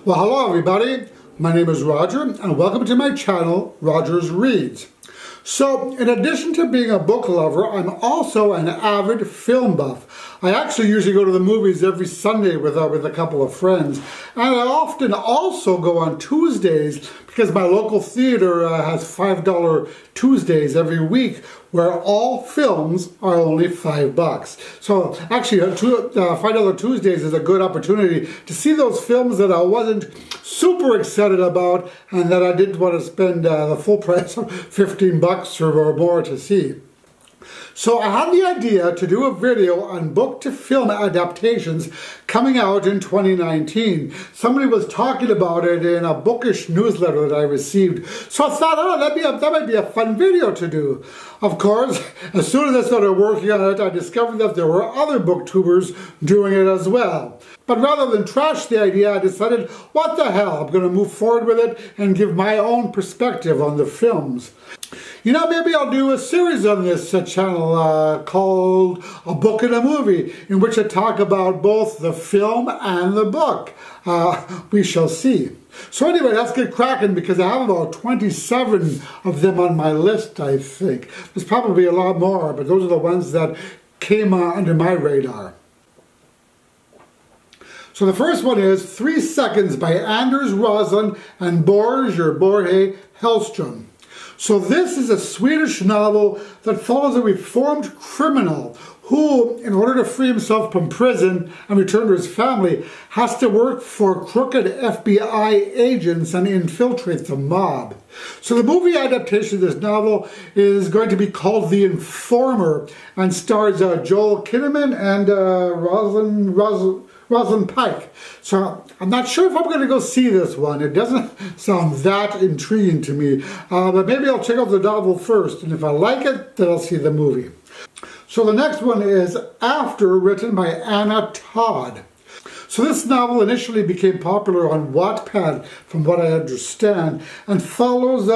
Well, hello everybody. My name is Roger and welcome to my channel, Roger's Reads. So, in addition to being a book lover, I'm also an avid film buff. I actually usually go to the movies every Sunday with a couple of friends. And I often also go on Tuesdays because my local theater has $5 Tuesdays every week where all films are only $5. So actually, $5 Tuesdays is a good opportunity to see those films that I wasn't super excited about and that I didn't want to spend the full price of $15 or more to see. So I had the idea to do a video on book-to-film adaptations coming out in 2019. Somebody was talking about it in a bookish newsletter that I received. So I thought, oh, that might be a fun video to do. Of course, as soon as I started working on it, I discovered that there were other booktubers doing it as well. But rather than trash the idea, I decided, what the hell, I'm going to move forward with it and give my own perspective on the films. You know, maybe I'll do a series on this channel called A Book and a Movie, in which I talk about both the film and the book. We shall see. So anyway, let's get cracking because I have about 27 of them on my list, I think. There's probably a lot more, but those are the ones that came under my radar. So the first one is 3 Seconds by Anders Roslund and Borge Hellström. So this is a Swedish novel that follows a reformed criminal who, in order to free himself from prison and return to his family, has to work for crooked FBI agents and infiltrate the mob. So the movie adaptation of this novel is going to be called The Informer and stars Joel Kinnaman and Rosalind Pike. So I'm not sure if I'm going to go see this one. It doesn't sound that intriguing to me. But maybe I'll check out the novel first, and if I like it, then I'll see the movie. So the next one is After, written by Anna Todd. So this novel initially became popular on Wattpad, from what I understand, and follows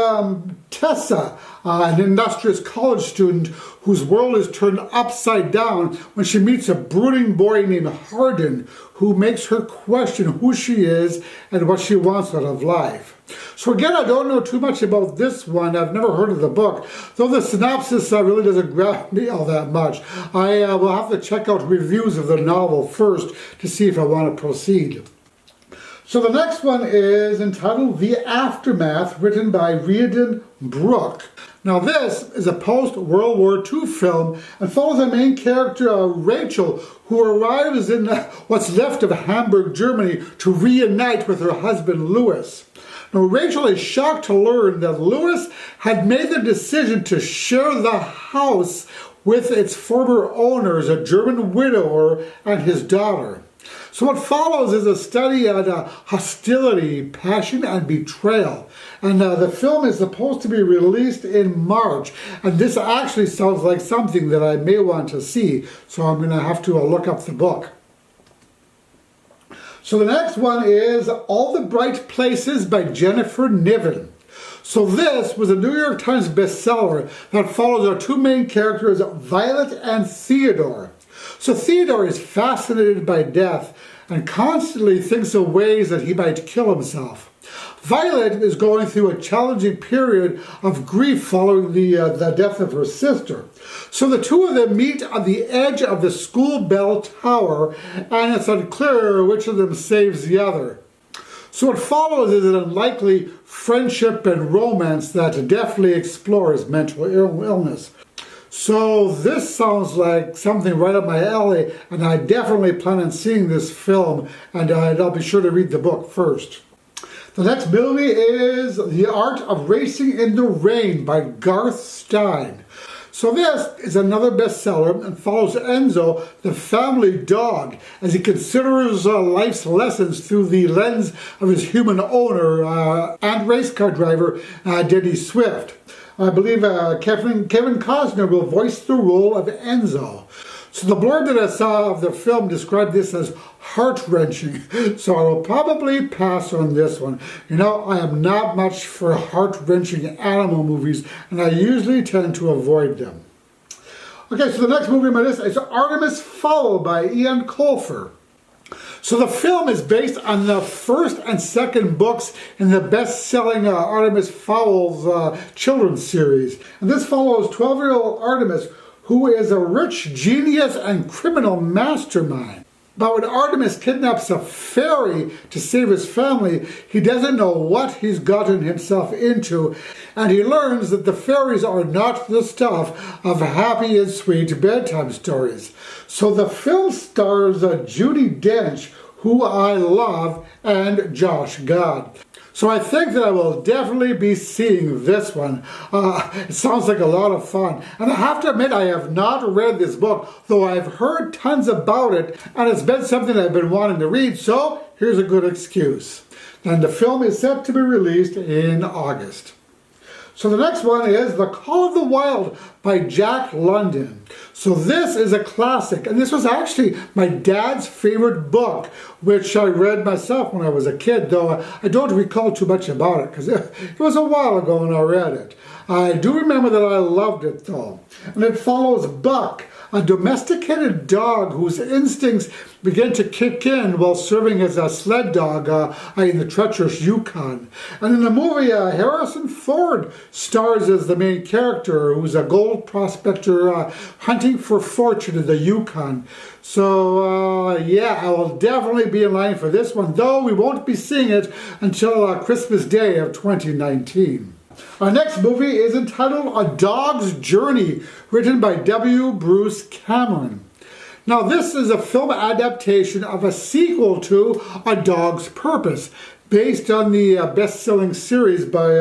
Tessa, an industrious college student whose world is turned upside down when she meets a brooding boy named Hardin, who makes her question who she is and what she wants out of life. So again, I don't know too much about this one. I've never heard of the book, though the synopsis really doesn't grab me all that much. I will have to check out reviews of the novel first to see if I want to proceed. So the next one is entitled The Aftermath, written by Riordan Brooke. Now this is a post-World War II film and follows the main character Rachel, who arrives in what's left of Hamburg, Germany, to reunite with her husband Louis. Now Rachel is shocked to learn that Louis had made the decision to share the house with its former owners, a German widower and his daughter. So what follows is a study on hostility, passion, and betrayal. And the film is supposed to be released in March. And this actually sounds like something that I may want to see. So I'm going to have to look up the book. So the next one is All the Bright Places by Jennifer Niven. So this was a New York Times bestseller that follows our two main characters, Violet and Theodore. So Theodore is fascinated by death and constantly thinks of ways that he might kill himself. Violet is going through a challenging period of grief following the death of her sister. So the two of them meet on the edge of the school bell tower, and it's unclear which of them saves the other. So what follows is an unlikely friendship and romance that definitely explores mental illness. So this sounds like something right up my alley, and I definitely plan on seeing this film, and I'll be sure to read the book first. The next movie is The Art of Racing in the Rain by Garth Stein. So this is another bestseller and follows Enzo, the family dog, as he considers life's lessons through the lens of his human owner and race car driver, Denny Swift. I believe Kevin Costner will voice the role of Enzo. So the blurb that I saw of the film described this as heart-wrenching, so I will probably pass on this one. You know, I am not much for heart-wrenching animal movies, and I usually tend to avoid them. Okay, so the next movie on my list is Artemis Fowl by Ian Colfer. So the film is based on the first and second books in the best-selling Artemis Fowl's children's series. And this follows 12-year-old Artemis, who is a rich genius and criminal mastermind. But when Artemis kidnaps a fairy to save his family, he doesn't know what he's gotten himself into, and he learns that the fairies are not the stuff of happy and sweet bedtime stories. So the film stars Judi Dench, who I love, and Josh Gad. So I think that I will definitely be seeing this one. It sounds like a lot of fun. And I have to admit, I have not read this book, though I've heard tons about it, and it's been something I've been wanting to read, so here's a good excuse. And the film is set to be released in August. So the next one is The Call of the Wild by Jack London. So this is a classic, and this was actually my dad's favorite book, which I read myself when I was a kid, though I don't recall too much about it, because it was a while ago when I read it. I do remember that I loved it, though. And it follows Buck, a domesticated dog whose instincts begin to kick in while serving as a sled dog in the treacherous Yukon. And in the movie, Harrison Ford stars as the main character, who's a gold prospector hunting for fortune in the Yukon. So, yeah, I will definitely be in line for this one, though we won't be seeing it until Christmas Day of 2019. Our next movie is entitled A Dog's Journey, written by W. Bruce Cameron. Now, this is a film adaptation of a sequel to A Dog's Purpose, based on the best-selling series by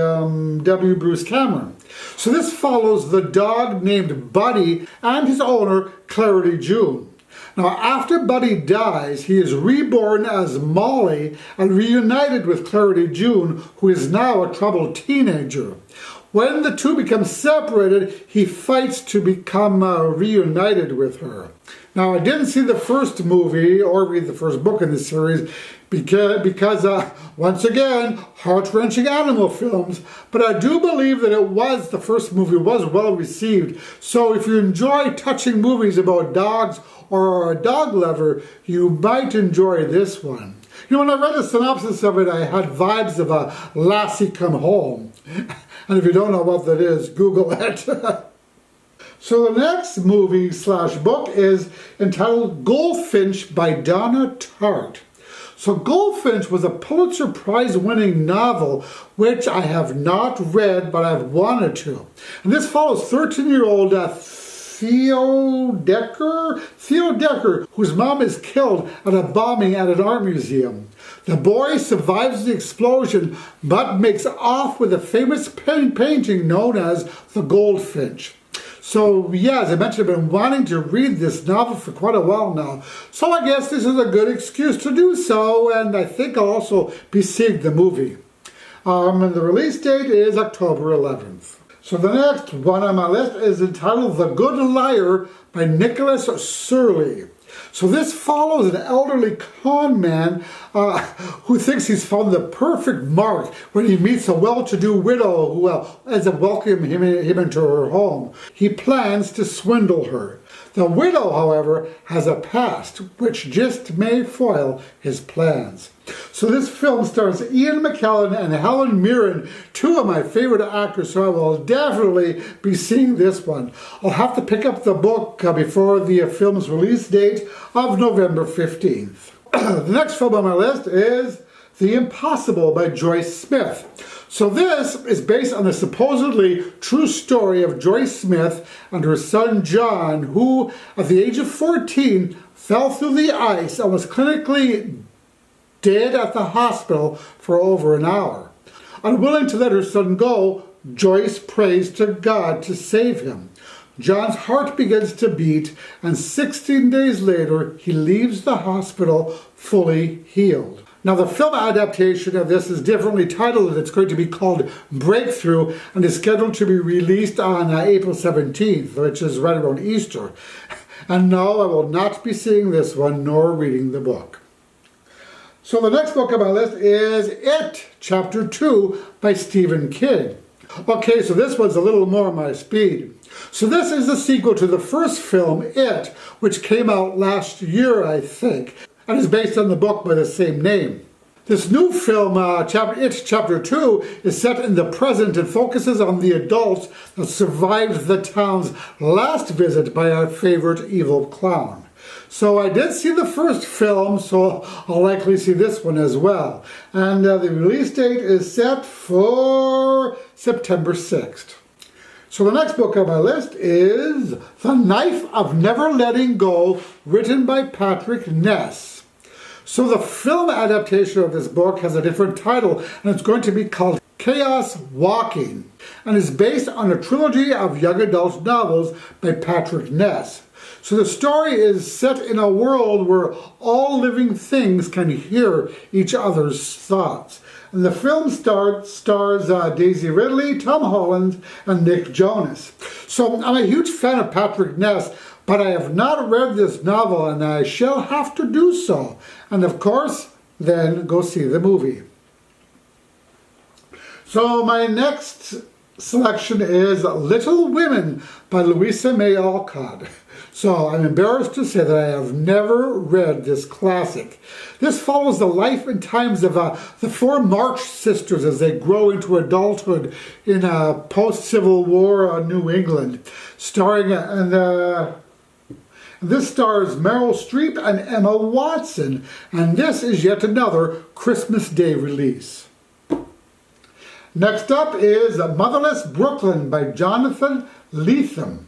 W. Bruce Cameron. So this follows the dog named Buddy and his owner, Clarity June. Now, after Buddy dies, he is reborn as Molly and reunited with Clarity June, who is now a troubled teenager. When the two become separated, he fights to become reunited with her. Now, I didn't see the first movie or read the first book in this series because once again, heart-wrenching animal films, but I do believe that the first movie was well received. So if you enjoy touching movies about dogs or are a dog lover, you might enjoy this one. You know, when I read the synopsis of it, I had vibes of a Lassie Come Home. And if you don't know what that is, Google it. So the next movie/book is entitled Goldfinch by Donna Tartt. So Goldfinch was a Pulitzer Prize-winning novel, which I have not read, but I've wanted to. And this follows 13-year-old Theo Decker, whose mom is killed at a bombing at an art museum. The boy survives the explosion, but makes off with a famous painting known as The Goldfinch. So, yeah, as I mentioned, I've been wanting to read this novel for quite a while now. So I guess this is a good excuse to do so, and I think I'll also be seeing the movie. And the release date is October 11th. So the next one on my list is entitled The Good Liar by Nicholas Surley. So this follows an elderly con man who thinks he's found the perfect mark when he meets a well-to-do widow who ends up welcoming him into her home. He plans to swindle her. The widow, however, has a past which just may foil his plans. So this film stars Ian McKellen and Helen Mirren, two of my favorite actors, so I will definitely be seeing this one. I'll have to pick up the book before the film's release date of November 15th. The next film on my list is The Impossible by Joyce Smith. So this is based on the supposedly true story of Joyce Smith and her son John, who at the age of 14 fell through the ice and was clinically dead at the hospital for over an hour. Unwilling to let her son go, Joyce prays to God to save him. John's heart begins to beat, and 16 days later, he leaves the hospital fully healed. Now, the film adaptation of this is differently titled. It's going to be called Breakthrough and is scheduled to be released on April 17th, which is right around Easter. And no, I will not be seeing this one nor reading the book. So the next book on my list is It, Chapter 2 by Stephen King. Okay, so this one's a little more my speed. So this is the sequel to the first film, It, which came out last year, I think. and is based on the book by the same name. This new film, Chapter 2, is set in the present and focuses on the adults that survived the town's last visit by our favorite evil clown. So I did see the first film, so I'll likely see this one as well. And the release date is set for September 6th. So the next book on my list is The Knife of Never Letting Go, written by Patrick Ness. So the film adaptation of this book has a different title, and it's going to be called Chaos Walking, and is based on a trilogy of young adult novels by Patrick Ness. So the story is set in a world where all living things can hear each other's thoughts. And the film stars Daisy Ridley, Tom Holland, and Nick Jonas. So I'm a huge fan of Patrick Ness, but I have not read this novel, and I shall have to do so. And of course, then go see the movie. So my next selection is Little Women by Louisa May Alcott. So I'm embarrassed to say that I have never read this classic. This follows the life and times of the four March sisters as they grow into adulthood in post-Civil War New England. This stars Meryl Streep and Emma Watson, and this is yet another Christmas Day release. Next up is Motherless Brooklyn by Jonathan Lethem.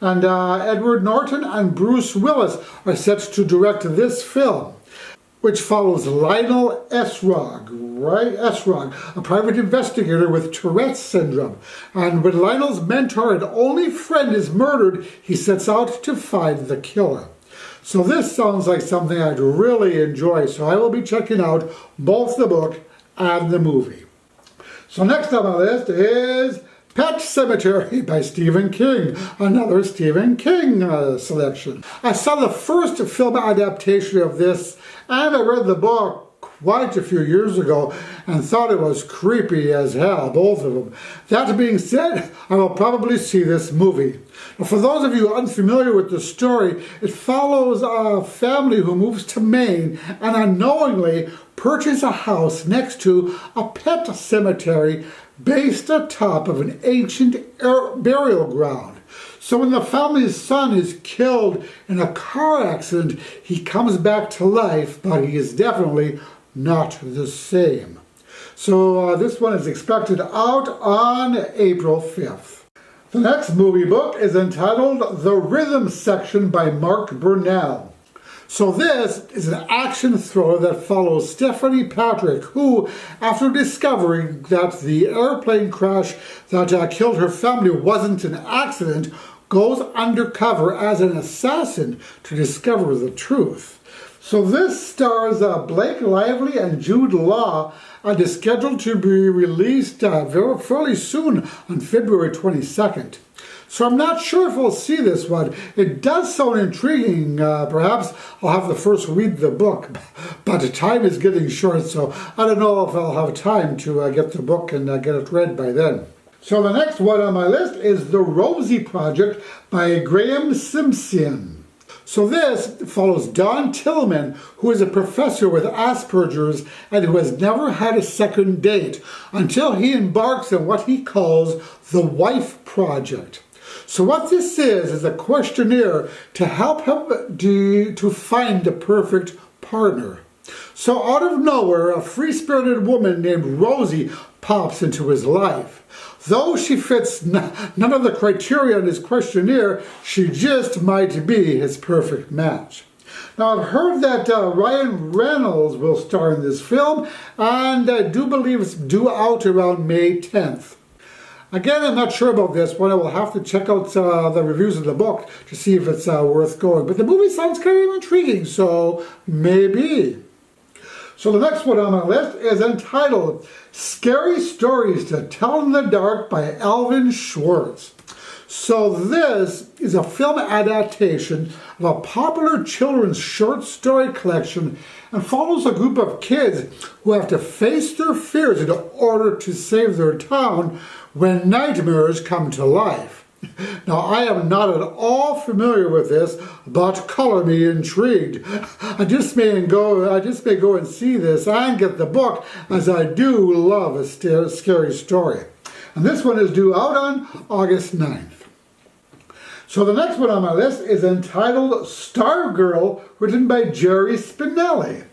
And Edward Norton and Bruce Willis are set to direct this film, which follows Lionel Esrog, a private investigator with Tourette's syndrome. And when Lionel's mentor and only friend is murdered, he sets out to find the killer. So this sounds like something I'd really enjoy, so I will be checking out both the book and the movie. So next on my list is Pet Sematary by Stephen King, another Stephen King selection. I saw the first film adaptation of this, and I read the book quite a few years ago and thought it was creepy as hell, both of them. That being said, I will probably see this movie. Now, for those of you unfamiliar with the story, it follows a family who moves to Maine and unknowingly purchase a house next to a pet cemetery based atop of an ancient burial ground. So when the family's son is killed in a car accident, he comes back to life, but he is definitely not the same. So this one is expected out on April 5th. The next movie book is entitled The Rhythm Section by Mark Burnell. So this is an action thriller that follows Stephanie Patrick, who, after discovering that the airplane crash that killed her family wasn't an accident, goes undercover as an assassin to discover the truth. So this stars Blake Lively and Jude Law, and is scheduled to be released fairly soon on February 22nd. So I'm not sure if I'll see this one. It does sound intriguing. Perhaps I'll have to first read the book, but the time is getting short, so I don't know if I'll have time to get the book and get it read by then. So the next one on my list is The Rosie Project by Graham Simpson. So this follows Don Tillman, who is a professor with Asperger's and who has never had a second date until he embarks on what he calls the Wife Project. So what this is a questionnaire to help him to find the perfect partner. So out of nowhere, a free-spirited woman named Rosie pops into his life. Though she fits none of the criteria in his questionnaire, she just might be his perfect match. Now, I've heard that Ryan Reynolds will star in this film, and I do believe it's due out around May 10th. Again, I'm not sure about this one. I will have to check out the reviews of the book to see if it's worth going. But the movie sounds kind of intriguing, so maybe. So the next one on my list is entitled Scary Stories to Tell in the Dark by Alvin Schwartz. So this is a film adaptation of a popular children's short story collection and follows a group of kids who have to face their fears in order to save their town when nightmares come to life. Now, I am not at all familiar with this, but color me intrigued. I just may go and see this and get the book, as I do love a scary story. And this one is due out on August 9th. So the next one on my list is entitled Stargirl, written by Jerry Spinelli.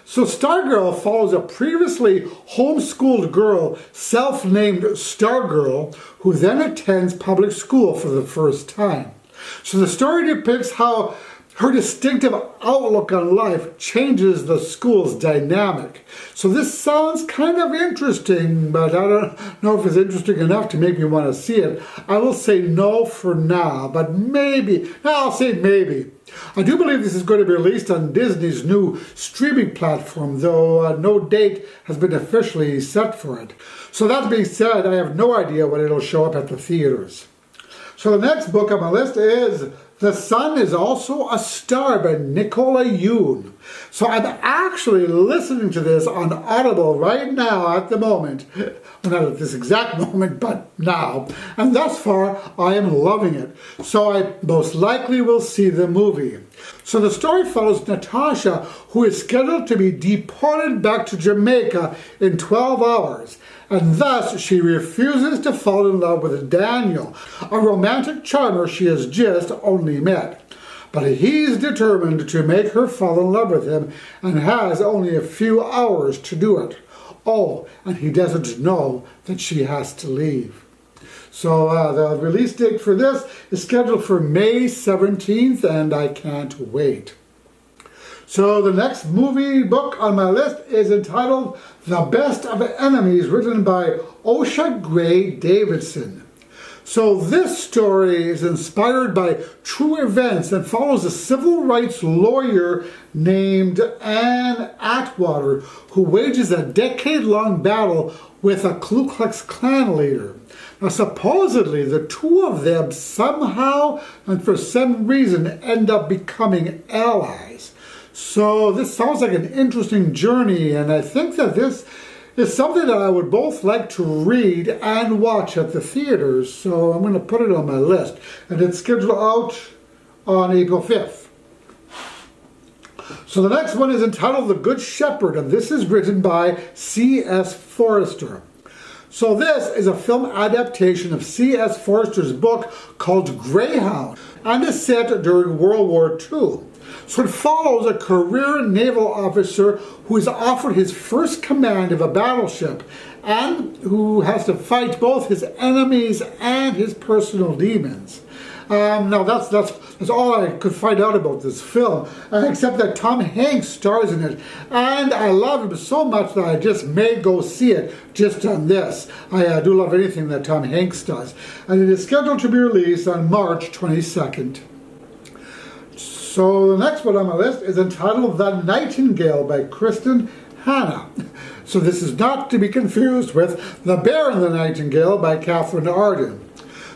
So Stargirl follows a previously homeschooled girl, self-named Stargirl, who then attends public school for the first time. So the story depicts how her distinctive outlook on life changes the school's dynamic. So this sounds kind of interesting, but I don't know if it's interesting enough to make me want to see it. I will say no for now, but maybe. I'll say maybe. I do believe this is going to be released on Disney's new streaming platform, though no date has been officially set for it. So that being said, I have no idea when it'll show up at the theaters. So the next book on my list is The Sun is Also a Star by Nicola Yoon. So I'm actually listening to this on Audible right now at the moment. Well, not at this exact moment, but now. And thus far, I am loving it. So I most likely will see the movie. So the story follows Natasha, who is scheduled to be deported back to Jamaica in 12 hours. And thus she refuses to fall in love with Daniel, a romantic charmer she has just only met. But he's determined to make her fall in love with him and has only a few hours to do it. Oh, and he doesn't know that she has to leave. So the release date for this is scheduled for May 17th, and I can't wait. So the next book on my list is entitled The Best of Enemies, written by Osha Gray Davidson. So this story is inspired by true events and follows a civil rights lawyer named Anne Atwater, who wages a decade-long battle with a Ku Klux Klan leader. Now, supposedly, the two of them somehow and for some reason end up becoming allies. So this sounds like an interesting journey, and I think that this is something that I would both like to read and watch at the theaters, so I'm going to put it on my list. And it's scheduled out on April 5th. So the next one is entitled The Good Shepherd, and this is written by C.S. Forester. So this is a film adaptation of C.S. Forester's book called Greyhound, and is set during World War II. So it follows a career naval officer who is offered his first command of a battleship and who has to fight both his enemies and his personal demons. Now that's all I could find out about this film, except that Tom Hanks stars in it, and I love him so much that I just may go see it just on this. I do love anything that Tom Hanks does, and it is scheduled to be released on March 22nd. So the next one on my list is entitled The Nightingale by Kristen Hanna. So this is not to be confused with The Bear and the Nightingale by Catherine Arden.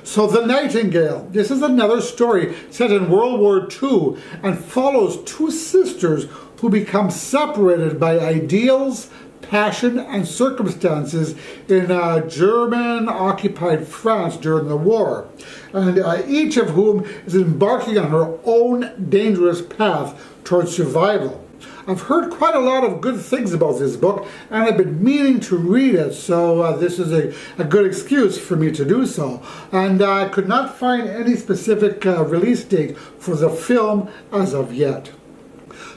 So The Nightingale, this is another story set in World War II and follows two sisters who become separated by ideals, passion, and circumstances in German-occupied France during the war, and each of whom is embarking on her own dangerous path towards survival. I've heard quite a lot of good things about this book, and I've been meaning to read it, so this is a good excuse for me to do so. And I could not find any specific release date for the film as of yet.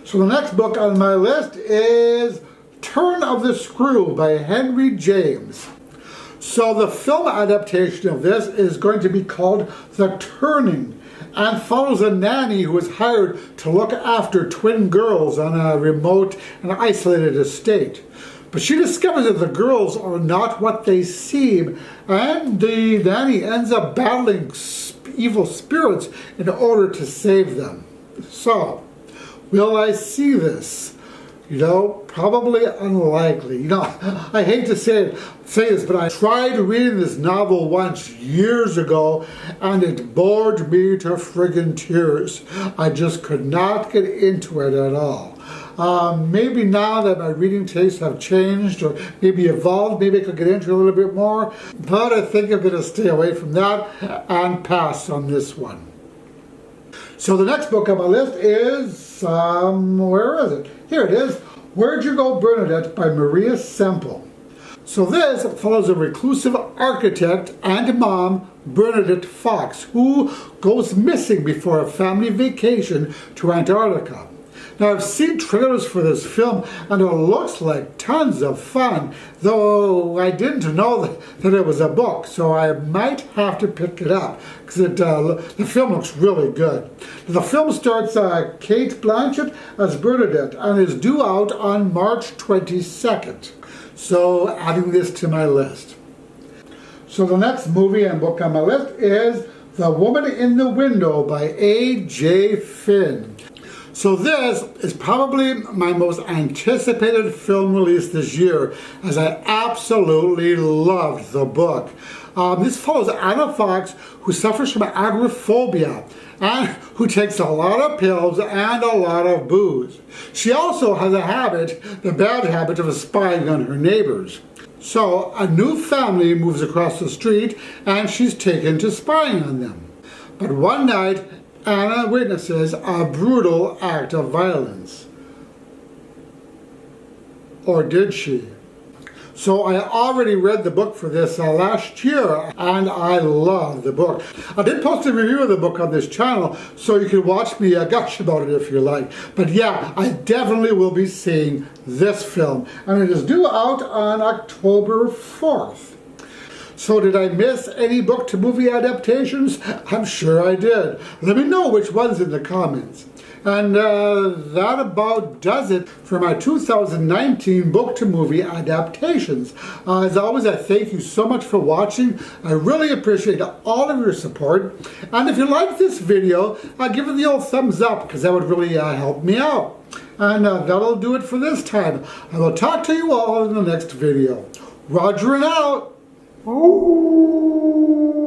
So the next book on my list is Turn of the Screw by Henry James. So the film adaptation of this is going to be called The Turning, and follows a nanny who is hired to look after twin girls on a remote and isolated estate. But she discovers that the girls are not what they seem, and the nanny ends up battling evil spirits in order to save them. So, will I see this? You know, probably unlikely. You know, I hate to say this, but I tried reading this novel once years ago, and it bored me to friggin' tears. I just could not get into it at all. Maybe now that my reading tastes have changed or maybe evolved, maybe I could get into it a little bit more. But I think I'm going to stay away from that and pass on this one. So the next book on my list is, where is it? Here it is, Where'd You Go, Bernadette by Maria Semple. So this follows a reclusive architect and mom, Bernadette Fox, who goes missing before a family vacation to Antarctica. Now I've seen trailers for this film and it looks like tons of fun, though I didn't know that it was a book, so I might have to pick it up because the film looks really good. The film starts Kate Blanchett as Bernadette and is due out on March 22nd. So adding this to my list. So the next movie and book on my list is The Woman in the Window by A.J. Finn. So this is probably my most anticipated film release this year, as I absolutely loved the book. This follows Anna Fox, who suffers from agoraphobia and who takes a lot of pills and a lot of booze. She also has a habit, the bad habit of spying on her neighbors. So a new family moves across the street and she's taken to spying on them. But one night, Anna witnesses a brutal act of violence. Or did she? So I already read the book for this last year, and I love the book. I did post a review of the book on this channel, so you can watch me gush about it if you like. But yeah, I definitely will be seeing this film, and it is due out on October 4th. So did I miss any book to movie adaptations? I'm sure I did. Let me know which ones in the comments. And that about does it for my 2019 book to movie adaptations. As always, I thank you so much for watching. I really appreciate all of your support. And if you like this video, give it the old thumbs up because that would really help me out. And that'll do it for this time. I will talk to you all in the next video. Roger and out. Oh.